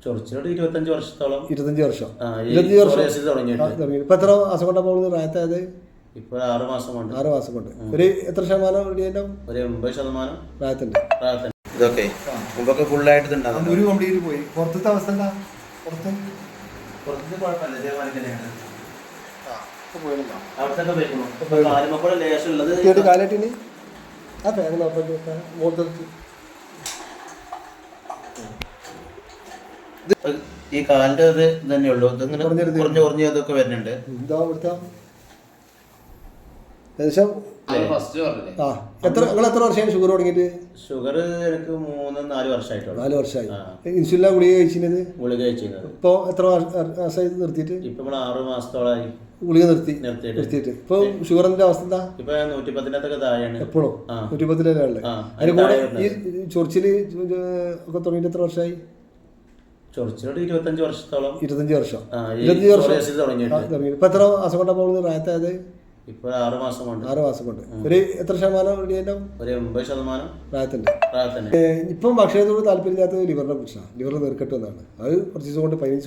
ചൊറിച്ചിലോട് 25 വർഷത്തോളം. 25 വർഷം. 25 വർഷം തുടങ്ങി. ഇപ്പൊ എത്ര മാസം കൊണ്ടാ പോകുന്നത് റായത്തായത്? ഇപ്പൊ 6 മാസം കൊണ്ട്. 6 മാസം കൊണ്ട്. ഒരു എത്ര ശതമാനം റെഡിയായിട്ടും? ഒരു 80% റായത്തുണ്ട്. ഇതൊക്കെ മുമ്പൊക്കെ ഫുള്ളായിട്ട് ഉണ്ടാകും. ഒരു കംപ്ലീറ്റ് പോയി. പുറത്തത്തെ അവസ്ഥ എന്താ? പുറത്ത് കുഴപ്പമില്ല, ഇതേപോലെ തന്നെയാണ്. അവിടത്തൊക്കെ വരുന്നു കാലുമക്കൂടെ ലേശം ഉള്ളത് കാലട്ടിന് ആ ഫാൻ നോക്കാൻ ഈ കാലിന്റെ ഇത് തന്നെയുള്ളൂ. ഇതിങ്ങനെ കുറഞ്ഞ് ഇതൊക്കെ വരുന്നുണ്ട്. എന്താ ഇവിടുത്തെ ഏകദേശം എത്ര വർഷമായി ഷുഗർ തുടങ്ങിയിട്ട്? ഷുഗർ എനിക്ക് 3-4 വർഷമായിട്ടുള്ളൂ. 4 വർഷമായി. ഇൻസുലിൻ ഗുളിക കഴിച്ചിരുന്നത്? ഗുളിക കഴിച്ചിരുന്നത്. ഇപ്പോൾ എത്ര മാസമായി നിർത്തിയിട്ട്? ഇപ്പൊ 6 മാസത്തോളമായി ഗുളിക നിർത്തിയിട്ട്. ഇപ്പൊ ഷുഗറിന്റെ അവസ്ഥ എന്താ? ഇപ്പൊ 110 താഴെയാണ്. എപ്പോഴും 110 ഉള്ളത്. അതിന് കൂടെ ഈ ചൊറിച്ചില് ഒക്കെ തുടങ്ങിയിട്ട് എത്ര വർഷമായി? ചൊറിച്ചിലോട് 25 വർഷത്തോളം. 25 വർഷം. 25 വർഷം തുടങ്ങി. ഇപ്പൊ എത്ര മാസം കൊണ്ടാ പോകുന്നത് റായത്തായത്? ഇപ്പൊ 6 മാസം കൊണ്ട്. 6 മാസം കൊണ്ട്. ഒരു എത്ര ശതമാനം റെഡിയായിട്ടും? ഒരു 80% റായത്തുണ്ട്. ഇപ്പം ഭക്ഷണത്തോട് താല്പര്യമില്ലാത്തത് ലിവറിനെ പ്രശ്നമാണ്. ലിവറിൽ നീർക്കെട്ട് വന്നാണ്. അത് കുറച്ച് ദിവസം കൊണ്ട് 15